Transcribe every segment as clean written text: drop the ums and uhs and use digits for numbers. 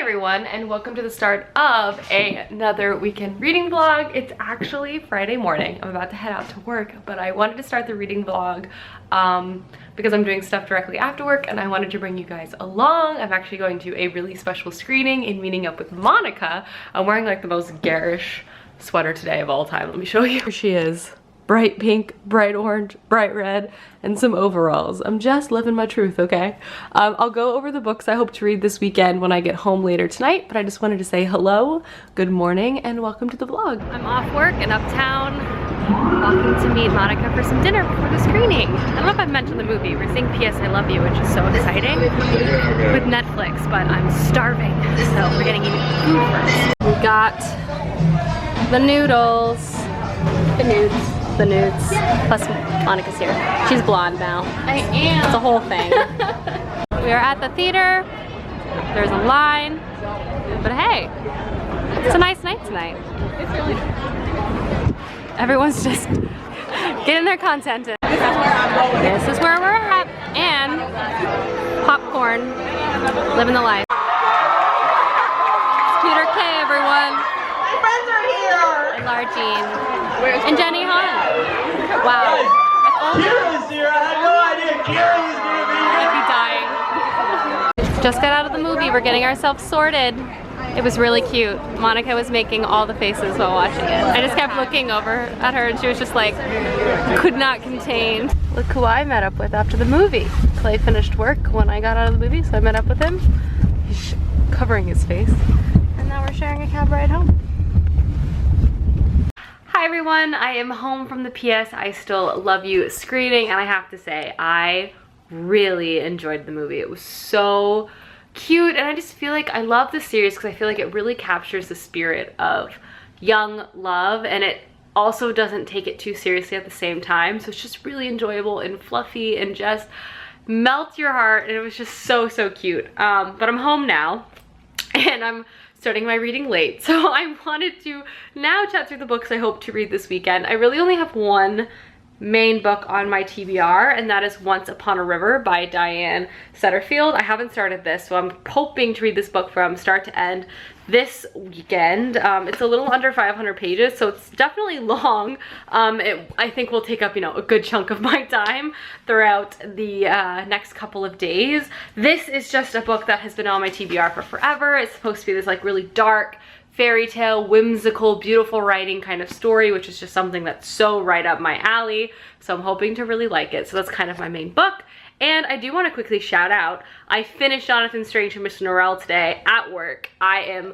everyone, and welcome to the start of another weekend reading vlog. It's actually Friday morning. I'm about to head out to work, but I wanted to start the reading vlog because I'm doing stuff directly after work and I wanted to bring you guys along. I'm actually going to a really special screening and meeting up with Monica. I'm wearing like the most garish sweater today of all time. Let me show you. Here she is. Bright pink, bright orange, bright red, and some overalls. I'm just living my truth, okay? I'll go over the books I hope to read this weekend when I get home later tonight, but I just wanted to say hello, good morning, and welcome to the vlog. I'm off work and uptown, walking to meet Monica for some dinner before the screening. I don't know if I've mentioned the movie. We're seeing P.S. I Love You, which is so exciting with Netflix, but I'm starving, so we're gonna eat food first. We got the noodles, the nudes, plus Monica's here. She's blonde now. I am. It's a whole thing. We are at the theater. There's a line. But hey, it's a nice night tonight. It's really nice. Everyone's just getting their content in. This is where we're at. And popcorn, living the life. It's Peter K, everyone. My friends are here. And Laura Jean. And Jenny Hahn. Wow. Kira's here. I had no idea Kira was I'd be dying. Just got out of the movie. We're getting ourselves sorted. It was really cute. Monica was making all the faces while watching it. I just kept looking over at her and she was just like, could not contain. Look who I met up with after the movie. Clay finished work when I got out of the movie, so I met up with him. He's covering his face. And now we're sharing a cab ride home. Hi everyone, I am home from the P.S. I Still Love You screening, and I have to say, I really enjoyed the movie. It was so cute, and I just feel like I love the series because I feel like it really captures the spirit of young love, and it also doesn't take it too seriously at the same time, so it's just really enjoyable and fluffy and just melts your heart, and it was just so cute. But I'm home now, and I'm starting my reading late, so I wanted to now chat through the books I hope to read this weekend. I really only have one main book on my TBR, and that is Once Upon a River by Diane Setterfield. I haven't started this, so I'm hoping to read this book from start to end this weekend. It's a little under 500 pages, so it's definitely long. I think will take up, you know, a good chunk of my time throughout the next couple of days. This is just a book that has been on my TBR for forever. It's supposed to be this like really dark fairy tale, whimsical, beautiful writing kind of story, which is just something that's so right up my alley. So I'm hoping to really like it. So that's kind of my main book. And I do want to quickly shout out, I finished Jonathan Strange and Mr. Norrell today at work. I am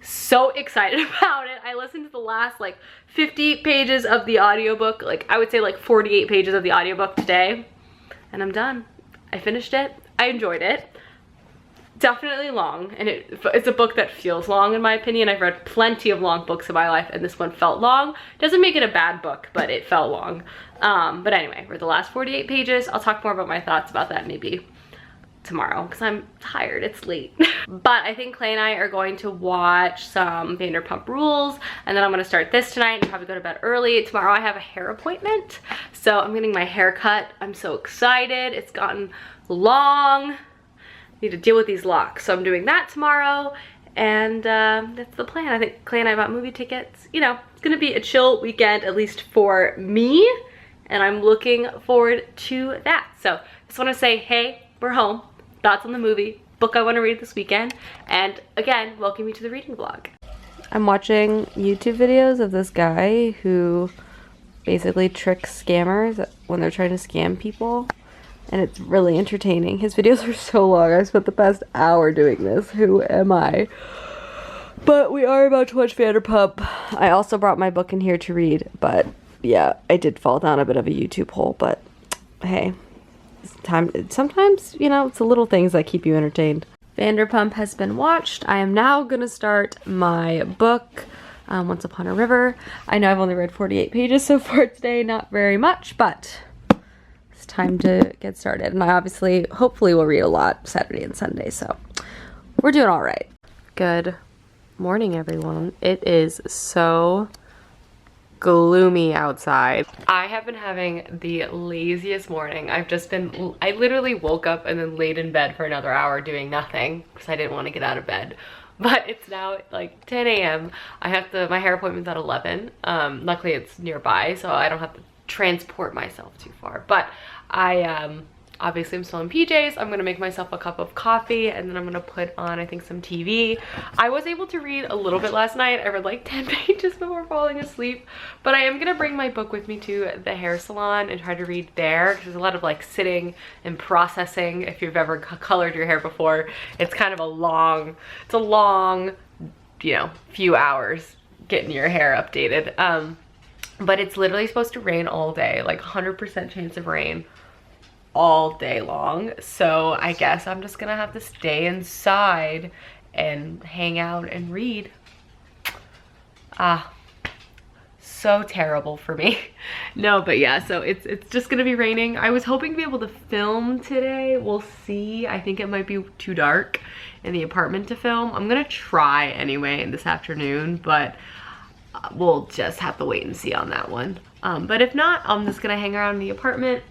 so excited about it. I listened to the last like 50 pages of the audiobook, like I would say like 48 pages of the audiobook today, and I'm done. I finished it. I enjoyed it. Definitely long, and it's a book that feels long in my opinion. I've read plenty of long books in my life, and this one felt long. Doesn't make it a bad book, but it felt long. But anyway, for the last 48 pages, I'll talk more about my thoughts about that maybe tomorrow, because I'm tired, it's late. But I think Clay and I are going to watch some Vanderpump Rules, and then I'm gonna start this tonight and probably go to bed early. Tomorrow I have a hair appointment, so I'm getting my hair cut. I'm so excited. It's gotten long. Need to deal with these locks, so I'm doing that tomorrow, and that's the plan. I think Clay and I bought movie tickets. You know, it's gonna be a chill weekend, at least for me, and I'm looking forward to that. So just want to say, hey, we're home. Thoughts on the movie, book I want to read this weekend, and again, welcome you to the reading vlog. I'm watching YouTube videos of this guy who basically tricks scammers when they're trying to scam people. And it's really entertaining. His videos are so long. I spent the past hour doing this. Who am I? But we are about to watch Vanderpump. I also brought my book in here to read. But yeah, I did fall down a bit of a YouTube hole. But hey, it's time. Sometimes, you know, it's the little things that keep you entertained. Vanderpump has been watched. I am now going to start my book, Once Upon a River. I know I've only read 48 pages so far today. Not very much, but time to get started, and I obviously hopefully will read a lot Saturday and Sunday, so we're doing all right. Good morning, everyone. It is so gloomy outside. I have been having the laziest morning. I literally woke up and then laid in bed for another hour doing nothing because I didn't want to get out of bed. But it's now like 10 a.m. My hair appointment's at 11. Luckily it's nearby, so I don't have to transport myself too far. But obviously I'm still in PJs. I'm gonna make myself a cup of coffee and then I'm gonna put on, I think, some TV. I was able to read a little bit last night. I read like 10 pages before falling asleep, but I am gonna bring my book with me to the hair salon and try to read there, because there's a lot of like sitting and processing. If you've ever colored your hair before, it's kind of a long, you know, few hours getting your hair updated. But it's literally supposed to rain all day, like 100% chance of rain all day long. So I guess I'm just gonna have to stay inside and hang out and read. So terrible for me. No, but yeah, so it's just gonna be raining. I was hoping to be able to film today. We'll see. I think it might be too dark in the apartment to film. I'm gonna try anyway this afternoon, but we'll just have to wait and see on that one. But if not, I'm just gonna hang around in the apartment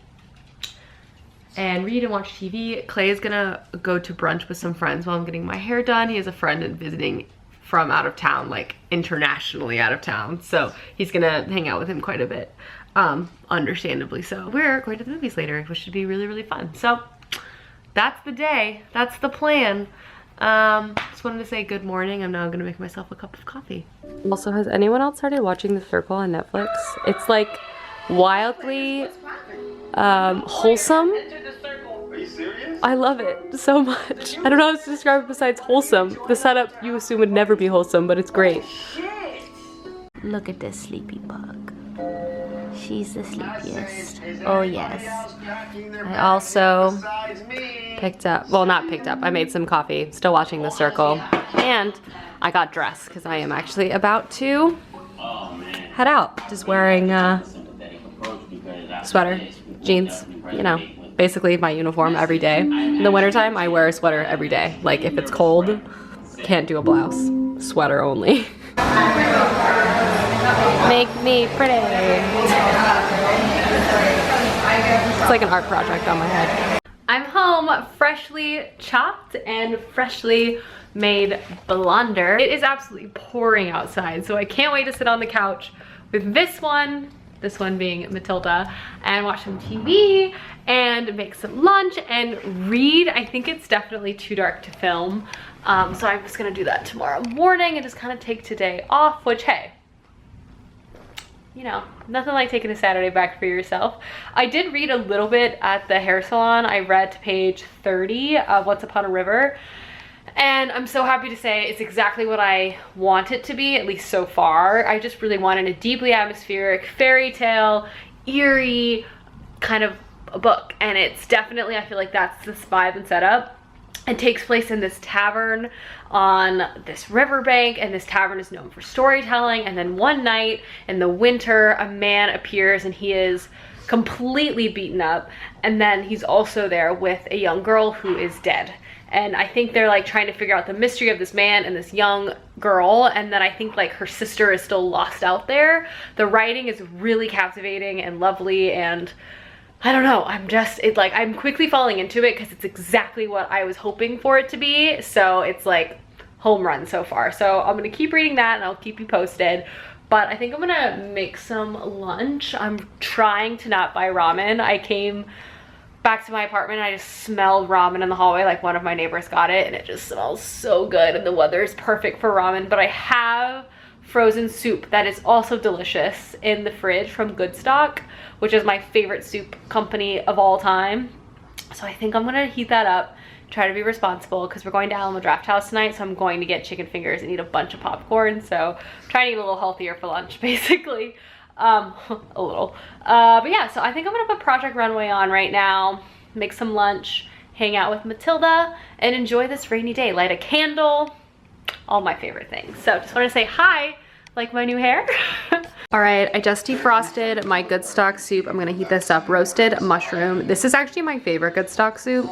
and read and watch TV. Clay is gonna go to brunch with some friends while I'm getting my hair done. He has a friend visiting from out of town, like internationally out of town. So he's gonna hang out with him quite a bit, understandably so. We're going to the movies later, which should be really, really fun. So that's the day, that's the plan. Just wanted to say good morning. I'm now gonna make myself a cup of coffee. Also, has anyone else started watching The Circle on Netflix? It's like wildly wholesome. Are you serious? I love it so much. I don't know how to describe it besides wholesome. The setup you assume would never be wholesome, but it's great. Look at this sleepy bug. She's the sleepiest. Oh yes. I also picked up, well, not picked up, I made some coffee. Still watching The Circle. And I got dressed because I am actually about to head out. Just wearing sweater, jeans, you know, basically my uniform every day. In the wintertime, I wear a sweater every day. Like if it's cold, can't do a blouse. Sweater only. Make me pretty. It's like an art project on my head. I'm home, freshly chopped and freshly made blonder. It is absolutely pouring outside, so I can't wait to sit on the couch with this one being Matilda, and watch some TV and make some lunch and read. I think it's definitely too dark to film, so I'm just gonna do that tomorrow morning and just kind of take today off, which, hey, you know, nothing like taking a Saturday back for yourself. I did read a little bit at the hair salon. I read to page 30 of Once Upon a River, and I'm so happy to say it's exactly what I want it to be, at least so far. I just really wanted a deeply atmospheric, fairy tale, eerie kind of a book, and it's definitely, I feel like that's the vibe and setup. It takes place in this tavern on this riverbank, and this tavern is known for storytelling. And then one night in the winter, a man appears and he is completely beaten up, and then he's also there with a young girl who is dead. And I think they're like trying to figure out the mystery of this man and this young girl, and then I think like her sister is still lost out there. The writing is really captivating and lovely, and I don't know, I'm quickly falling into it because it's exactly what I was hoping for it to be. So it's like home run so far. So I'm gonna keep reading that and I'll keep you posted. But I think I'm gonna make some lunch. I'm trying to not buy ramen. I came back to my apartment and I just smelled ramen in the hallway, like one of my neighbors got it, and it just smells so good, and the weather is perfect for ramen. But I have frozen soup that is also delicious in the fridge from Good Stock, which is my favorite soup company of all time. So I think I'm gonna heat that up, try to be responsible, because we're going to Alamo Draft House tonight, so I'm going to get chicken fingers and eat a bunch of popcorn. So I'm trying to eat a little healthier for lunch, basically. A little. But yeah, so I think I'm gonna put Project Runway on right now, make some lunch, hang out with Matilda, and enjoy this rainy day. Light a candle, all my favorite things. So just want to say hi, like my new hair. All right, I just defrosted my Good Stock soup. I'm gonna heat this up. Roasted mushroom. This is actually my favorite Good Stock soup.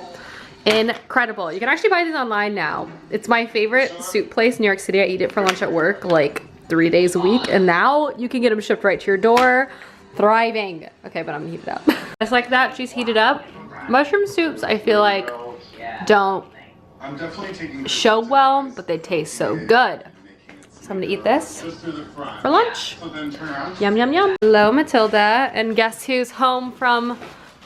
Incredible. You can actually buy these online now. It's my favorite soup place in New York City. I eat it for lunch at work like 3 days a week, and now you can get them shipped right to your door. Thriving. Okay, but I'm gonna heat it up. Just like that, she's heated up. Mushroom soups, I feel like, don't show well, but they taste so good. So I'm gonna eat this for lunch. Yum, yum, yum. Hello, Matilda, and guess who's home from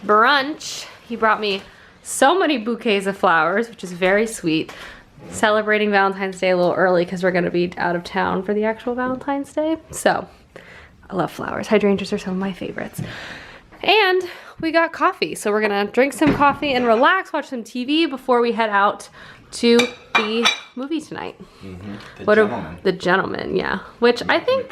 brunch? He brought me so many bouquets of flowers, which is very sweet. Celebrating Valentine's Day a little early because we're gonna be out of town for the actual Valentine's Day. So, I love flowers. Hydrangeas are some of my favorites. And we got coffee. So we're gonna drink some coffee and relax, watch some TV before we head out to the movie tonight. The Gentleman, yeah. Which I think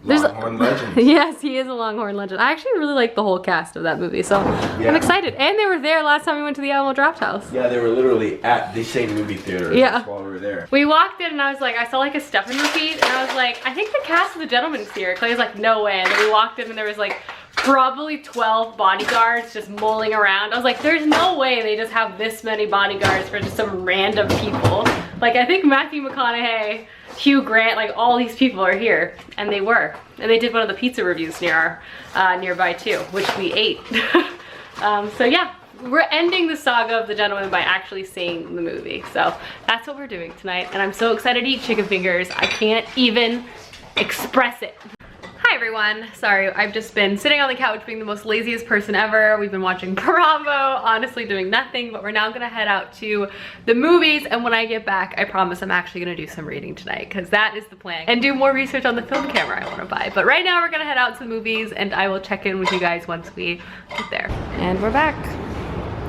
there's Longhorn legend. Yes, he is a Longhorn legend. I actually really like the whole cast of that movie, so I'm excited. And they were there last time we went to the Alamo Draft House. Yeah, they were literally at the same movie theater while we were there. We walked in and I was like, I saw like a step and repeat, and I was like, I think the cast of The Gentleman's here. Clay was like, no way. And then we walked in and there was like probably 12 bodyguards just mulling around. I was like, there's no way they just have this many bodyguards for just some random people. Like, I think Matthew McConaughey, Hugh Grant, like all these people are here, and they were. And they did one of the pizza reviews near our, nearby too, which we ate. So yeah, we're ending the saga of The Gentleman by actually seeing the movie. So that's what we're doing tonight, and I'm so excited to eat chicken fingers. I can't even express it. Hi everyone, sorry, I've just been sitting on the couch being the most laziest person ever. We've been watching Bravo, honestly doing nothing, but we're now gonna head out to the movies, and when I get back, I promise I'm actually gonna do some reading tonight, because that is the plan, and do more research on the film camera I wanna buy. But right now we're gonna head out to the movies, and I will check in with you guys once we get there. And we're back,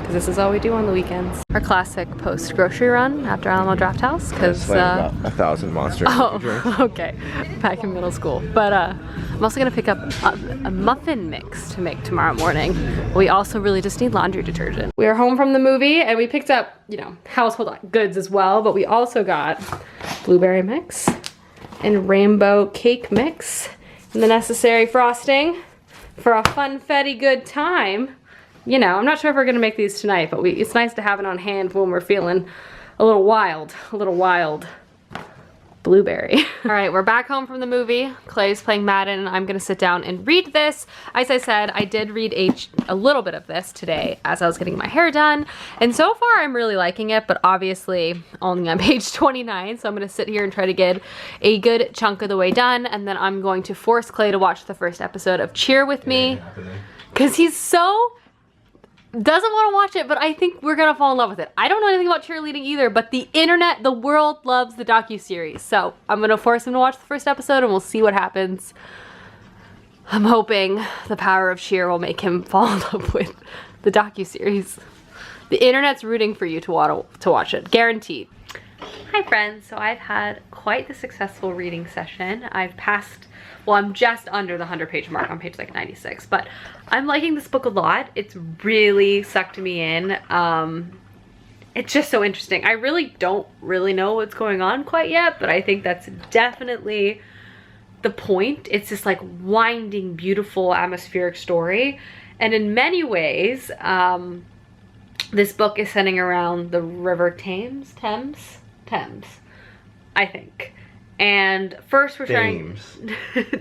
because this is all we do on the weekends. Our classic post-grocery run after Alamo Draft House, because about 1,000 Monster. Oh, okay, back in middle school. But I'm also gonna pick up a muffin mix to make tomorrow morning. We also really just need laundry detergent. We are home from the movie and we picked up, you know, household goods as well, but we also got blueberry mix and rainbow cake mix and the necessary frosting for a funfetti good time. You know, I'm not sure if we're gonna make these tonight, but it's nice to have it on hand when we're feeling a little wild blueberry. All right, we're back home from the movie. Clay's playing Madden, and I'm gonna sit down and read this. As I said, I did read a little bit of this today as I was getting my hair done, and so far I'm really liking it, but obviously only on page 29, so I'm gonna sit here and try to get a good chunk of the way done, and then I'm going to force Clay to watch the first episode of Cheer with me, because he's so doesn't want to watch it, but I think we're gonna fall in love with it. I don't know anything about cheerleading either, but the internet, the world loves the docuseries. So I'm gonna force him to watch the first episode and we'll see what happens. I'm hoping the power of cheer will make him fall in love with the docuseries. The internet's rooting for you to watch it, guaranteed. Hi friends, so I've had quite the successful reading session. I've passed, well, I'm just under the 100-page mark on page like 96, but I'm liking this book a lot. It's really sucked me in. It's just so interesting. I really don't know what's going on quite yet, but I think that's definitely the point. It's this like winding, beautiful, atmospheric story. And in many ways, this book is centering around the River Thames, I think. And first we're trying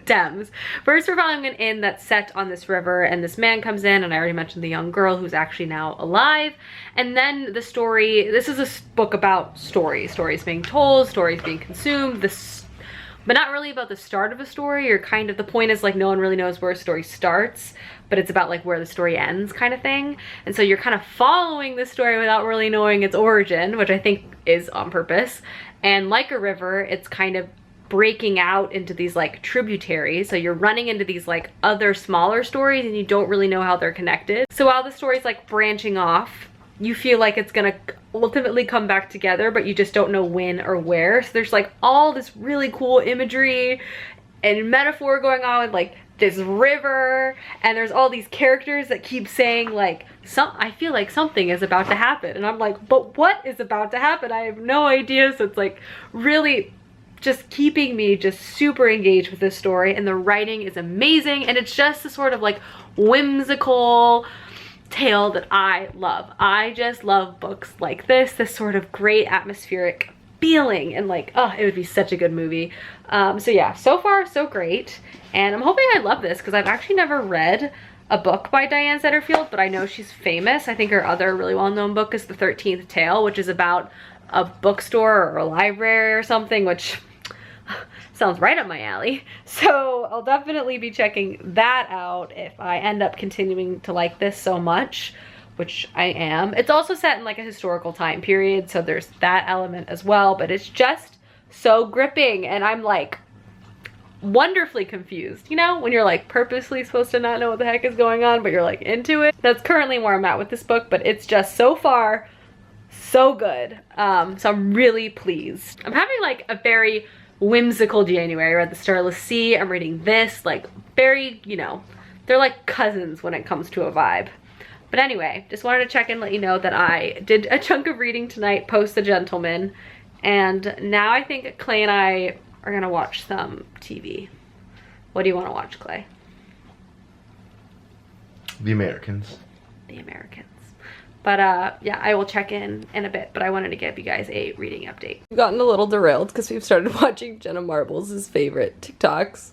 Thames. First we're following an inn that's set on this river, and this man comes in, and I already mentioned the young girl who's actually now alive. And then the story, this is a book about stories being told, stories being consumed, but not really about the start of a story, or kind of the point is like no one really knows where a story starts, but it's about like where the story ends kind of thing. And so you're kind of following the story without really knowing its origin, which I think is on purpose. And like a river, it's kind of breaking out into these like tributaries. So you're running into these like other smaller stories and you don't really know how they're connected. So while the story's like branching off, you feel like it's gonna ultimately come back together, but you just don't know when or where. So there's like all this really cool imagery and metaphor going on with like this river, and there's all these characters that keep saying like, I feel like something is about to happen, and I'm like, but what is about to happen? I have no idea. So it's like really just keeping me just super engaged with this story, and the writing is amazing, and it's just a sort of like whimsical tale that I love. I just love books like this sort of great atmospheric feeling, and like, oh, it would be such a good movie. So yeah, so far so great, and I'm hoping I love this because I've actually never read a book by Diane Zetterfield, but I know she's famous. I think her other really well-known book is The 13th Tale, which is about a bookstore or a library or something, which sounds right up my alley. So I'll definitely be checking that out if I end up continuing to like this so much, which I am. It's also set in like a historical time period, so there's that element as well, but it's just so gripping, and I'm like wonderfully confused, you know, when you're like purposely supposed to not know what the heck is going on, but you're like into it. That's currently where I'm at with this book, but it's just so far so good. So I'm really pleased. I'm having like a very whimsical January. I read The Starless Sea, I'm reading this, like very, you know, they're like cousins when it comes to a vibe. But anyway, just wanted to check and let you know that I did a chunk of reading tonight post The Gentleman, and now I think Clay and I are gonna watch some TV. What do you want to watch, Clay? The Americans. The Americans. But yeah, I will check in a bit, but I wanted to give you guys a reading update. We've gotten a little derailed because we've started watching Jenna Marbles' favorite TikToks,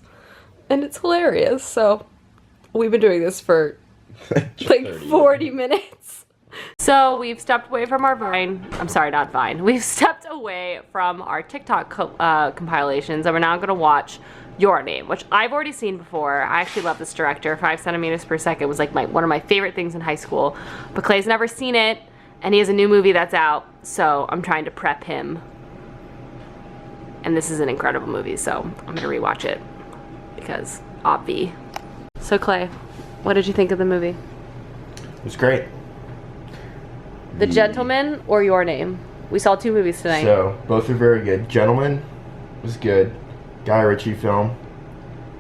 and it's hilarious. So we've been doing this for like 40 minutes. So we've stepped away from our Vine. I'm sorry, not Vine. We've stepped away from our TikTok compilations, and we're now going to watch Your Name, which I've already seen before. I actually love this director. 5 centimeters per second was like one of my favorite things in high school. But Clay's never seen it, and he has a new movie that's out, so I'm trying to prep him. And this is an incredible movie, so I'm going to rewatch it because obvi. So Clay, what did you think of the movie? It was great. The Gentleman or Your Name? We saw 2 movies tonight. So, both are very good. Gentleman was good. Guy Ritchie film.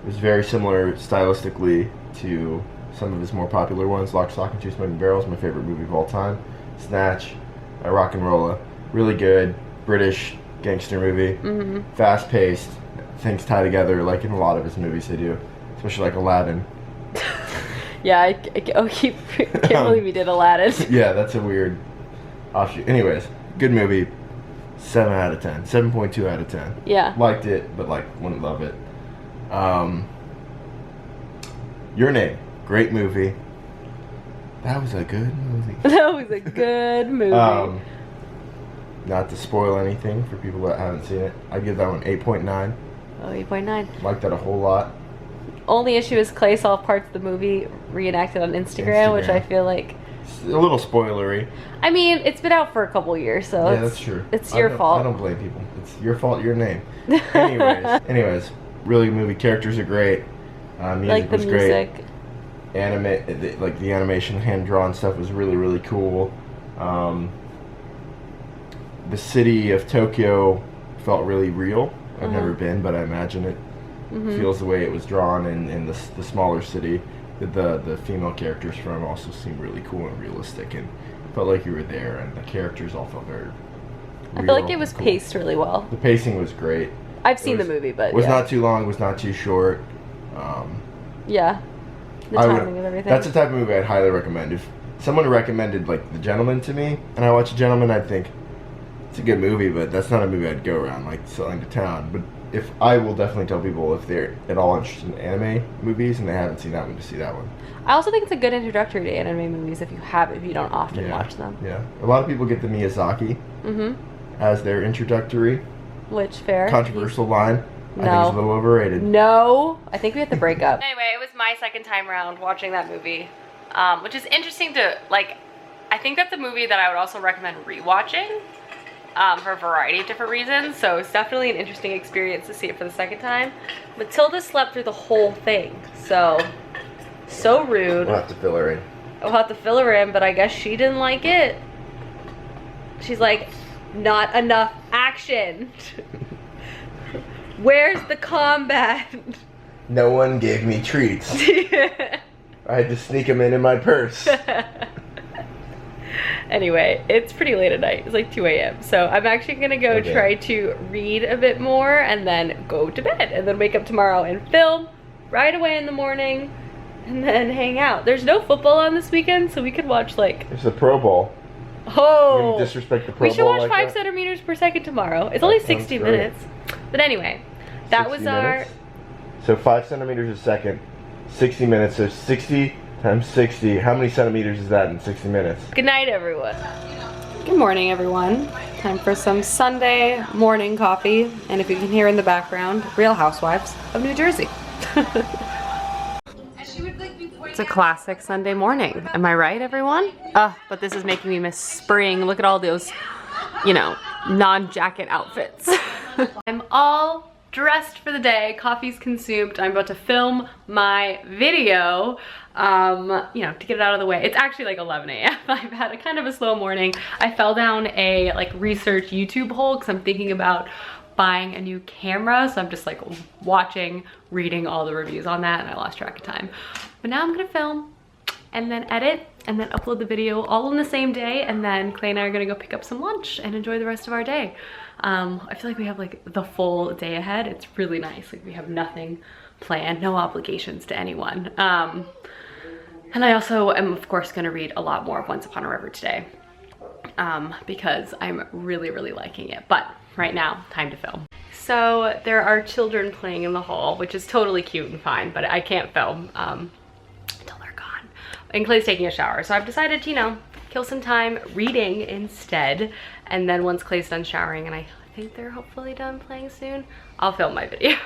It was very similar stylistically to some of his more popular ones. Lock, Stock, and Two Smoking Barrels, my favorite movie of all time. Snatch, Rock and Rolla. Really good British gangster movie. Fast-paced. Things tie together like in a lot of his movies they do. Especially like Aladdin. Yeah, I can't believe he did Aladdin. Yeah, that's a weird offshoot. Anyways, good movie. 7 out of 10. 7.2 out of 10. Yeah. Liked it, but like wouldn't love it. Your Name. Great movie. That was a good movie. That was a good movie. Not to spoil anything for people that haven't seen it, I'd give that one 8.9. Oh, 8.9. Liked that a whole lot. Only issue is Clay saw parts of the movie reenacted on Instagram, which I feel like... It's a little spoilery. I mean, it's been out for a couple years, so yeah, that's true. It's your fault. I don't blame people. It's your fault, your name. Anyways, really good movie. Characters are great. Music like the was music. Great. Like the animation, hand-drawn stuff was really, really cool. The city of Tokyo felt really real. I've never been, but I imagine it feels the way it was drawn in the smaller city. The female characters from also seemed really cool and realistic, and felt like you were there, and the characters all felt very real. I feel like it was paced really well. The pacing was great. I've seen the movie, but was not too long, was not too short. Yeah, the timing of everything. That's the type of movie I'd highly recommend. If someone recommended like The Gentleman to me, and I watch The Gentleman, I'd think it's a good movie, but that's not a movie I'd go around like selling to town. But if I will definitely tell people if they're at all interested in anime movies and they haven't seen that one, to see that one. I also think it's a good introductory to anime movies if you don't often watch them. Yeah, a lot of people get the Miyazaki as their introductory. Which fair. Controversial line. No. I think it's a little overrated. No, I think we have to break up. Anyway, it was my second time around watching that movie, which is interesting to like. I think that's a movie that I would also recommend rewatching. For a variety of different reasons, so it's definitely an interesting experience to see it for the second time. Matilda slept through the whole thing, so rude. We'll have to fill her in. We'll have to fill her in, but I guess she didn't like it. She's like, not enough action. Where's the combat? No one gave me treats. I had to sneak them in my purse. Anyway, it's pretty late at night. It's like 2 a.m. So I'm actually going to go try to read a bit more and then go to bed. And then wake up tomorrow and film right away in the morning and then hang out. There's no football on this weekend, so we could watch like... There's a Pro Bowl. Oh, You're gonna disrespect the Pro we should Bowl watch like 5 that? centimeters per second tomorrow. It's only That sounds 60 great. minutes. But anyway, that was 60 our... minutes? So 5 centimeters a second, 60 minutes, so 60 times 60. How many centimeters is that in 60 minutes? Good night, everyone. Good morning, everyone. Time for some Sunday morning coffee. And if you can hear in the background, Real Housewives of New Jersey. It's a classic Sunday morning. Am I right, everyone? But this is making me miss spring. Look at all those, you know, non-jacket outfits. I'm all dressed for the day. Coffee's consumed. I'm about to film my video, you know, to get it out of the way. It's actually like 11 a.m. I've had a kind of a slow morning. I fell down a like research YouTube hole because I'm thinking about buying a new camera. So I'm just like watching, reading all the reviews on that, and I lost track of time. But now I'm gonna film and then edit and then upload the video all in the same day, and then Clay and I are gonna go pick up some lunch and enjoy the rest of our day. I feel like we have like the full day ahead. It's really nice. Like we have nothing planned, no obligations to anyone. And I also am of course gonna read a lot more of Once Upon a River today, because I'm really, really liking it. But right now, time to film. So there are children playing in the hall, which is totally cute and fine, but I can't film until they're gone. And Clay's taking a shower, so I've decided to, you know, kill some time reading instead. And then once Clay's done showering, and I think they're hopefully done playing soon, I'll film my video.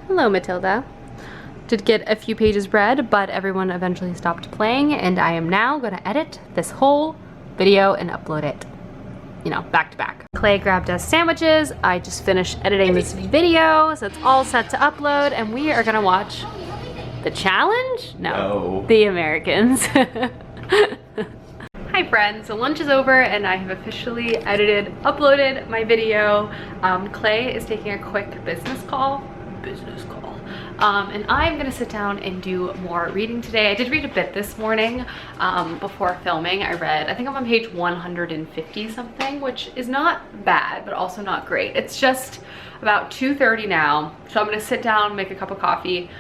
Hello, Matilda. Did get a few pages read, but everyone eventually stopped playing, and I am now gonna edit this whole video and upload it, you know, back to back. Clay grabbed us sandwiches. I just finished editing this video, so it's all set to upload, and we are gonna watch the challenge? No. The Americans. Hi friends, so lunch is over and I have officially edited, uploaded my video. Clay is taking a quick business call. And I'm gonna sit down and do more reading today. I did read a bit this morning before filming. I read, I think I'm on page 150 something, which is not bad, but also not great. It's just about 2:30 now, so I'm gonna sit down, make a cup of coffee,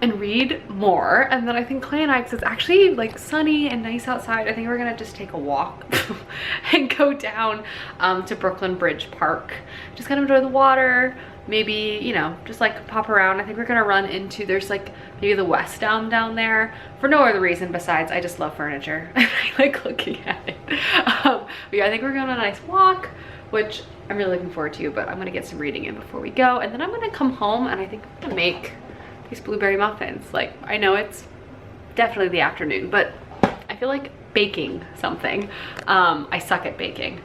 and read more. And then I think Clay and I, because it's actually like sunny and nice outside, I think we're gonna just take a walk and go down to Brooklyn Bridge Park. Just kind of enjoy the water, maybe, you know, just like pop around. I think we're gonna run into, there's like maybe the West down there for no other reason besides I just love furniture. I like looking at it. But yeah, I think we're going on a nice walk, which I'm really looking forward to, but I'm gonna get some reading in before we go. And then I'm gonna come home and I think I'm gonna make these blueberry muffins. Like, I know it's definitely the afternoon, but I feel like baking something. I suck at baking.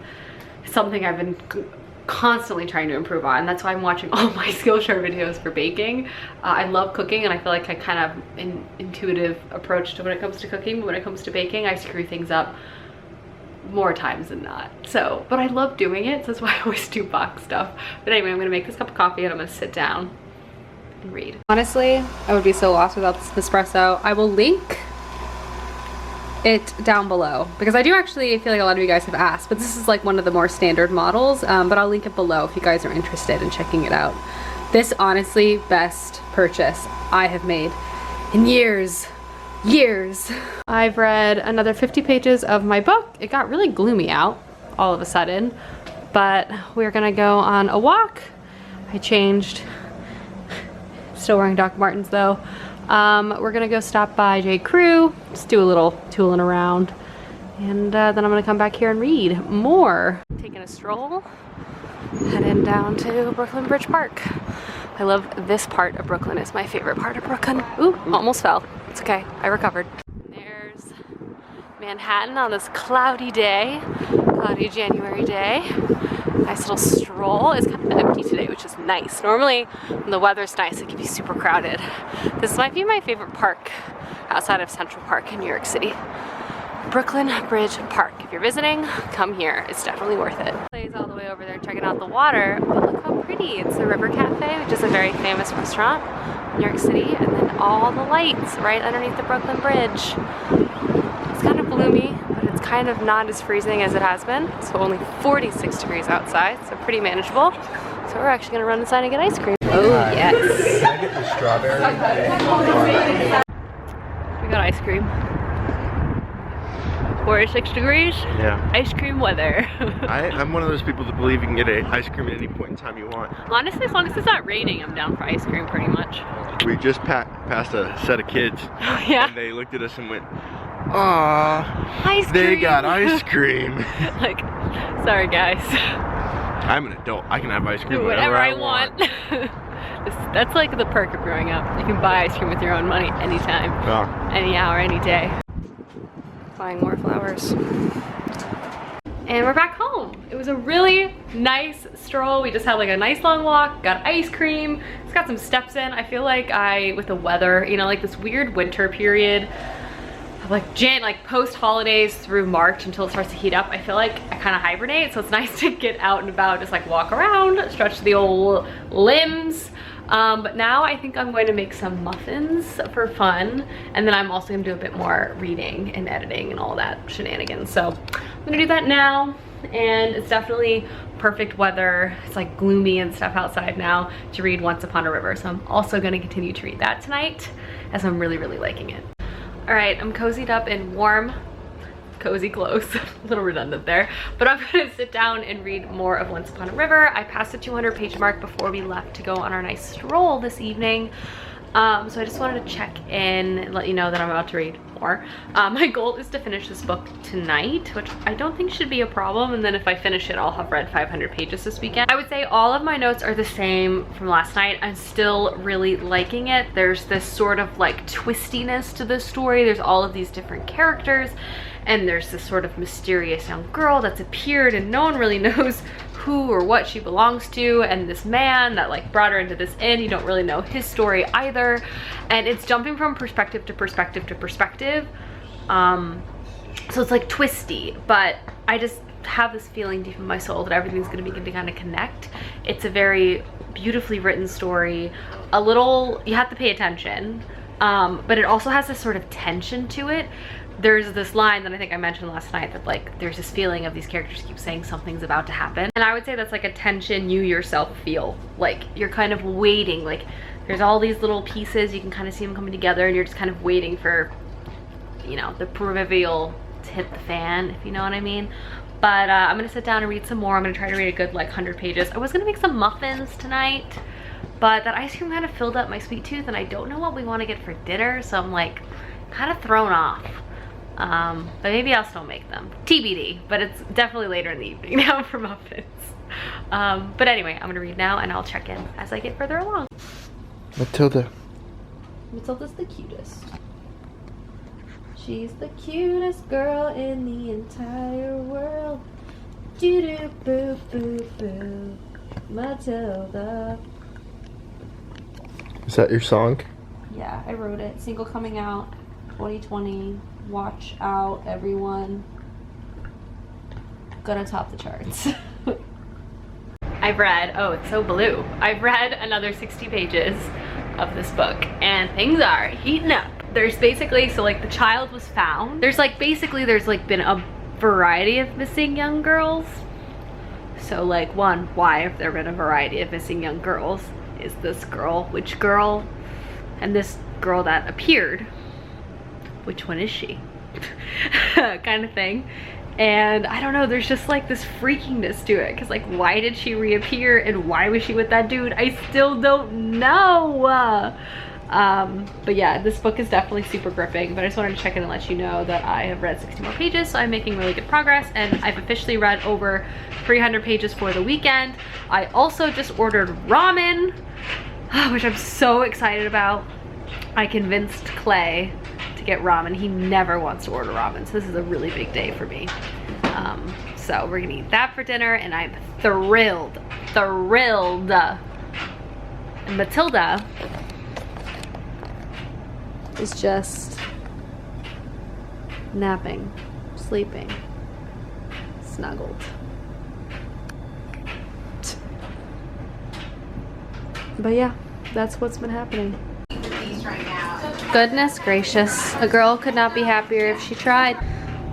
It's something I've been constantly trying to improve on. That's why I'm watching all my Skillshare videos for baking. I love cooking, and I feel like I kind of an intuitive approach to when it comes to cooking, but when it comes to baking, I screw things up more times than not. So, but I love doing it, so that's why I always do box stuff. But anyway, I'm gonna make this cup of coffee and I'm gonna sit down and read. Honestly, I would be so lost without this espresso. I will link it down below because I do actually feel like a lot of you guys have asked, but this is like one of the more standard models, but I'll link it below if you guys are interested in checking it out. This honestly best purchase I have made in years. I've read another 50 pages of my book. It got really gloomy out all of a sudden, but we're gonna go on a walk. I changed. Still wearing Doc Martens though. We're gonna go stop by J. Crew, just do a little tooling around, and then I'm gonna come back here and read more. Taking a stroll, heading down to Brooklyn Bridge Park. I love this part of Brooklyn. It's my favorite part of Brooklyn. Ooh, almost fell. It's okay, I recovered. There's Manhattan on this cloudy day, cloudy January day. Nice little stroll. It's kind of empty today, which is nice. Normally, when the weather's nice, it can be super crowded. This might be my favorite park outside of Central Park in New York City. Brooklyn Bridge Park. If you're visiting, come here. It's definitely worth it. Clay's all the way over there checking out the water, but look how pretty. It's the River Cafe, which is a very famous restaurant in New York City, and then all the lights right underneath the Brooklyn Bridge. It's kind of gloomy, but it's kind of not as freezing as it has been. So only 46 degrees outside, so pretty manageable. So we're actually gonna run inside and get ice cream. Oh yes. Can I get the strawberry? We got ice cream. 46 degrees. Yeah. Ice cream weather. I'm one of those people that believe you can get ice cream at any point in time you want. Honestly, as long as it's not raining, I'm down for ice cream pretty much. We just passed a set of kids. Yeah. And they looked at us and went, "Aw, Ice cream. they got ice cream." Like, sorry guys. I'm an adult. I can have ice cream Whatever I want. That's like the perk of growing up. You can buy ice cream with your own money anytime, any hour, any day. Buying more flowers. And we're back home. It was a really nice stroll. We just had like a nice long walk, got ice cream. It's got some steps in. I feel like with the weather, you know, like this weird winter period, like post holidays through March until it starts to heat up, I feel like I kind of hibernate. So it's nice to get out and about, just like walk around, stretch the old limbs. But now I think I'm going to make some muffins for fun. And then I'm also gonna do a bit more reading and editing and all that shenanigans. So I'm gonna do that now. And it's definitely perfect weather. It's like gloomy and stuff outside now to read Once Upon a River. So I'm also gonna continue to read that tonight, as I'm really, really liking it. All right, I'm cozied up in warm, cozy clothes. A little redundant there, but I'm gonna sit down and read more of Once Upon a River. I passed the 200-page mark before we left to go on our nice stroll this evening. So I just wanted to check in and let you know that I'm about to read more. My goal is to finish this book tonight, which I don't think should be a problem. And then if I finish it, I'll have read 500 pages this weekend. I would say all of my notes are the same from last night. I'm still really liking it. There's this sort of like twistiness to the story. There's all of these different characters, and there's this sort of mysterious young girl that's appeared and no one really knows who or what she belongs to, and this man that like brought her into this inn, you don't really know his story either, and it's jumping from perspective to perspective to perspective, so it's like twisty, but I just have this feeling deep in my soul that everything's gonna begin to kind of connect. It's a very beautifully written story, a little, you have to pay attention, but it also has this sort of tension to it. There's this line that I think I mentioned last night that like there's this feeling of these characters keep saying something's about to happen, and I would say that's like a tension you yourself feel, like you're kind of waiting, like there's all these little pieces, you can kind of see them coming together, and you're just kind of waiting for, you know, the proverbial to hit the fan, if you know what I mean. But I'm gonna sit down and read some more. I'm gonna try to read a good like 100 pages. I was gonna make some muffins tonight, but that ice cream kind of filled up my sweet tooth, and I don't know what we want to get for dinner, so I'm like kind of thrown off. But maybe I'll still make them. TBD, but it's definitely later in the evening now for muffins. But anyway, I'm gonna read now and I'll check in as I get further along. Matilda. Matilda's the cutest. She's the cutest girl in the entire world. Doo doo boo boo boo. Matilda. Is that your song? Yeah, I wrote it. Single coming out 2020. Watch out, everyone. Gonna top the charts. I've read, oh, it's so blue. I've read another 60 pages of this book, and things are heating up. There's basically, so like the child was found. There's like, basically there's like been a variety of missing young girls. So like one, why have there been a variety of missing young girls? Is this girl, which girl? And this girl that appeared, which one is she? Kind of thing. And I don't know, there's just like this freakiness to it, because like why did she reappear and why was she with that dude? I still don't know. But yeah, this book is definitely super gripping, but I just wanted to check in and let you know that I have read 60 more pages, so I'm making really good progress, and I've officially read over 300 pages for the weekend. I also just ordered ramen, which I'm so excited about. I convinced Clay to get ramen. He never wants to order ramen, so this is a really big day for me. So we're gonna eat that for dinner, and I'm thrilled. And Matilda is just napping, sleeping, snuggled. But yeah, that's what's been happening. Goodness gracious, a girl could not be happier if she tried.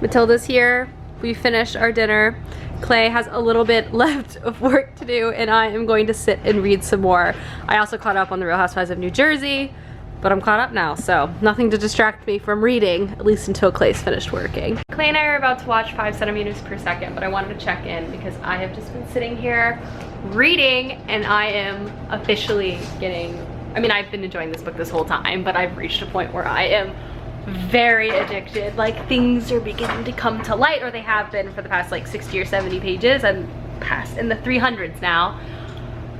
Matilda's here, we finished our dinner. Clay has a little bit left of work to do, and I am going to sit and read some more. I also caught up on the Real Housewives of New Jersey. But I'm caught up now, so nothing to distract me from reading, at least until Clay's finished working. Clay and I are about to watch 5 centimeters per second, but I wanted to check in because I have just been sitting here reading and I am officially getting, I mean, I've been enjoying this book this whole time, but I've reached a point where I am very addicted. Like, things are beginning to come to light, or they have been for the past like 60 or 70 pages. I'm past in the 300s now,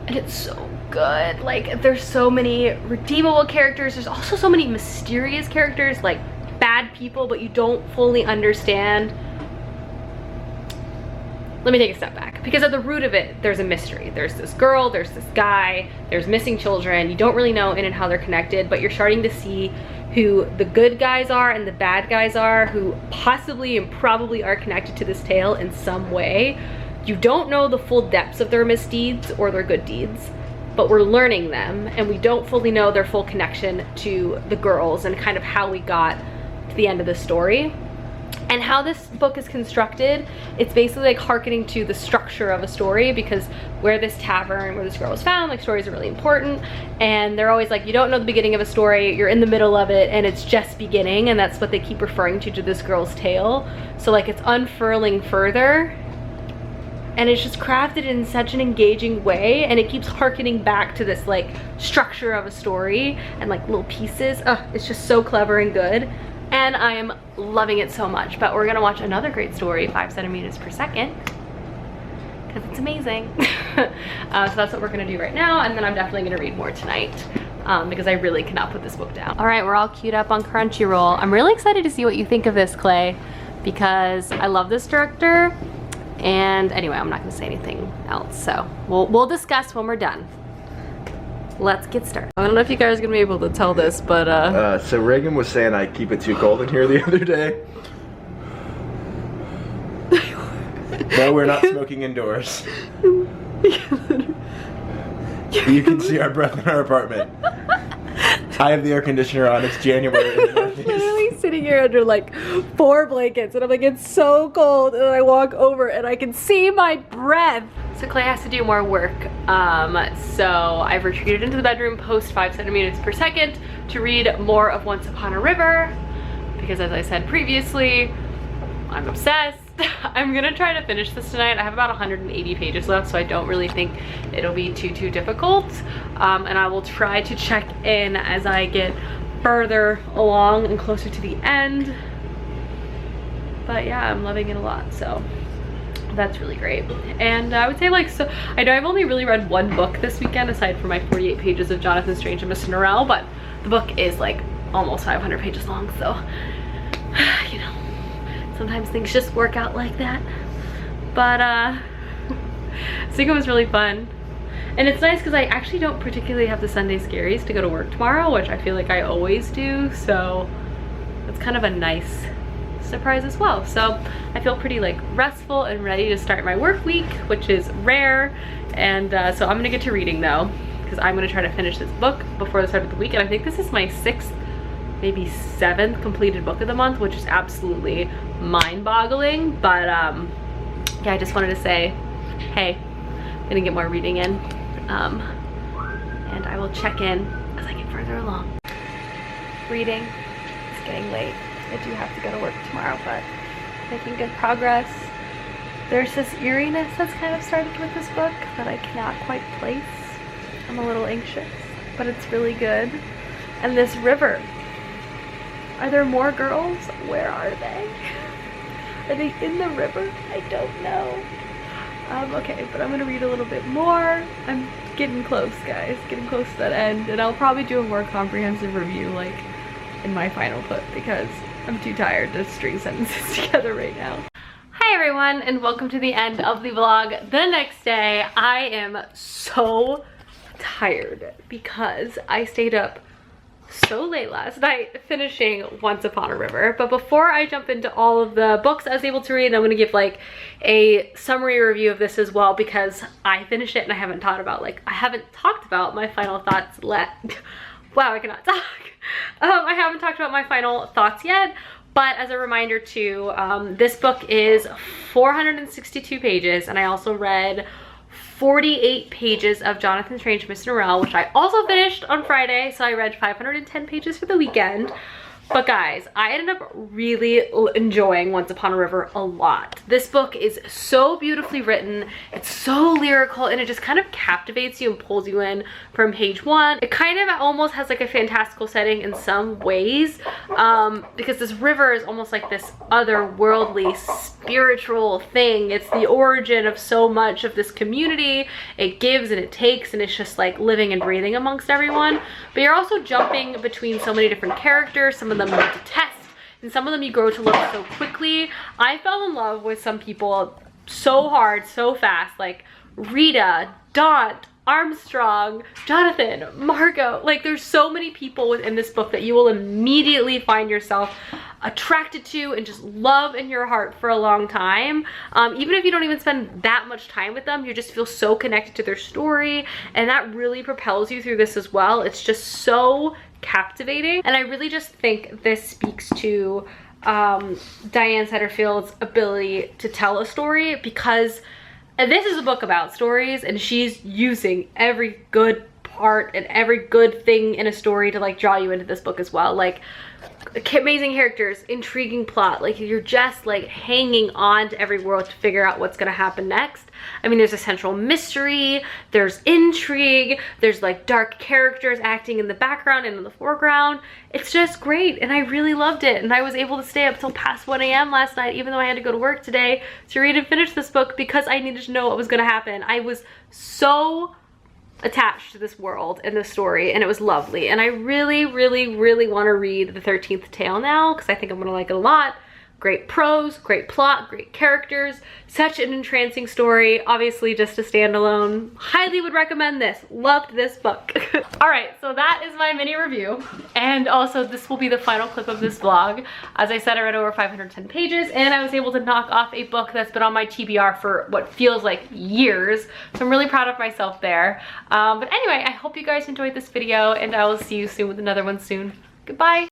and it's so good. Like, there's so many redeemable characters. There's also so many mysterious characters, like bad people, but you don't fully understand. Let me take a step back, because at the root of it, there's a mystery. There's this girl, there's this guy, there's missing children. You don't really know in and how they're connected, but you're starting to see who the good guys are and the bad guys are, who possibly and probably are connected to this tale in some way. You don't know the full depths of their misdeeds or their good deeds, but we're learning them, and we don't fully know their full connection to the girls and kind of how we got to the end of the story. And how this book is constructed, it's basically like hearkening to the structure of a story, because where this tavern, where this girl was found, like, stories are really important, and they're always like, you don't know the beginning of a story, you're in the middle of it, and it's just beginning, and that's what they keep referring to this girl's tale. So like, it's unfurling further, and it's just crafted in such an engaging way, and it keeps hearkening back to this like structure of a story and like little pieces. It's just so clever and good, and I am loving it so much. But we're gonna watch another great story, 5 centimeters per second, because it's amazing. So that's what we're gonna do right now, and then I'm definitely gonna read more tonight, because I really cannot put this book down. All right, we're all queued up on Crunchyroll. I'm really excited to see what you think of this, Clay, because I love this director. And anyway, I'm not gonna say anything else, so we'll discuss when we're done. Let's get started. I don't know if you guys are gonna be able to tell this, but so Reagan was saying I keep it too cold in here the other day. No, we're not smoking indoors. You can see our breath in our apartment. I have the air conditioner on. It's January in the Northeast. I'm literally sitting here under like 4 blankets, and I'm like, it's so cold, and then I walk over and I can see my breath. So Clay has to do more work, so I've retreated into the bedroom post 5 centimeters per second to read more of Once Upon a River, because as I said previously, I'm obsessed. I'm gonna try to finish this tonight. I have about 180 pages left, so I don't really think it'll be too difficult, and I will try to check in as I get further along and closer to the end. But yeah, I'm loving it a lot, so that's really great. And I would say, like, so I know I've only really read 1 book this weekend aside from my 48 pages of Jonathan Strange and Mr. Norrell, but the book is like almost 500 pages long, so you know, sometimes things just work out like that. But Seiko was really fun, and it's nice because I actually don't particularly have the Sunday scaries to go to work tomorrow, which I feel like I always do, so it's kind of a nice surprise as well. So I feel pretty like restful and ready to start my work week, which is rare. And so I'm gonna get to reading though, because I'm gonna try to finish this book before the start of the week, and I think this is my 6th, maybe 7th completed book of the month, which is absolutely mind-boggling. But yeah, I just wanted to say, hey, I'm gonna get more reading in, and I will check in as I get further along. Reading, it's getting late. I do have to go to work tomorrow, but making good progress. There's this eeriness that's kind of started with this book that I cannot quite place. I'm a little anxious, but it's really good. And this river. Are there more girls? Where are they? Are they in the river? I don't know. Okay, but I'm gonna read a little bit more. I'm getting close, guys. Getting close to that end, and I'll probably do a more comprehensive review, like, in my final put, because I'm too tired to string sentences together right now. Hi everyone, and welcome to the end of the vlog the next day. I am so tired because I stayed up so late last night finishing Once Upon a River. But before I jump into all of the books I was able to read, I'm gonna give like a summary review of this as well, because I finished it and I haven't talked about my final thoughts wow, I cannot talk. I haven't talked about my final thoughts yet, but as a reminder too, this book is 462 pages, and I also read 48 pages of Jonathan Strange Miss Norrell, which I also finished on Friday, so I read 510 pages for the weekend. But guys, I ended up really enjoying Once Upon a River a lot. This book is so beautifully written, it's so lyrical, and it just kind of captivates you and pulls you in from page one. It kind of almost has like a fantastical setting in some ways, because this river is almost like this otherworldly, spiritual thing. It's the origin of so much of this community. It gives and it takes, and it's just like living and breathing amongst everyone. But you're also jumping between so many different characters. Some of them you detest, and some of them you grow to love so quickly. I fell in love with some people so hard, so fast, like Rita, Daunt, Armstrong, Jonathan, Margot. Like, there's so many people within this book that you will immediately find yourself attracted to and just love in your heart for a long time. Even if you don't even spend that much time with them, you just feel so connected to their story, and that really propels you through this as well. It's just so captivating, and I really just think this speaks to Diane Setterfield's ability to tell a story, because this is a book about stories, and she's using every good part and every good thing in a story to like draw you into this book as well. Like, amazing characters, intriguing plot, like you're just like hanging on to every world to figure out what's gonna happen next. I mean, there's a central mystery, there's intrigue, there's like dark characters acting in the background and in the foreground. It's just great, and I really loved it, and I was able to stay up till past 1 a.m. last night, even though I had to go to work today, to read and finish this book because I needed to know what was gonna happen. I was so attached to this world and this story, and it was lovely, and I really want to read The 13th Tale now because I think I'm gonna like it a lot. Great prose, great plot, great characters, such an entrancing story. Obviously just a standalone. Highly would recommend this. Loved this book. All right, so that is my mini review, and also this will be the final clip of this vlog. As I said, I read over 510 pages, and I was able to knock off a book that's been on my TBR for what feels like years, so I'm really proud of myself there. But anyway, I hope you guys enjoyed this video, and I will see you soon with another one soon. Goodbye.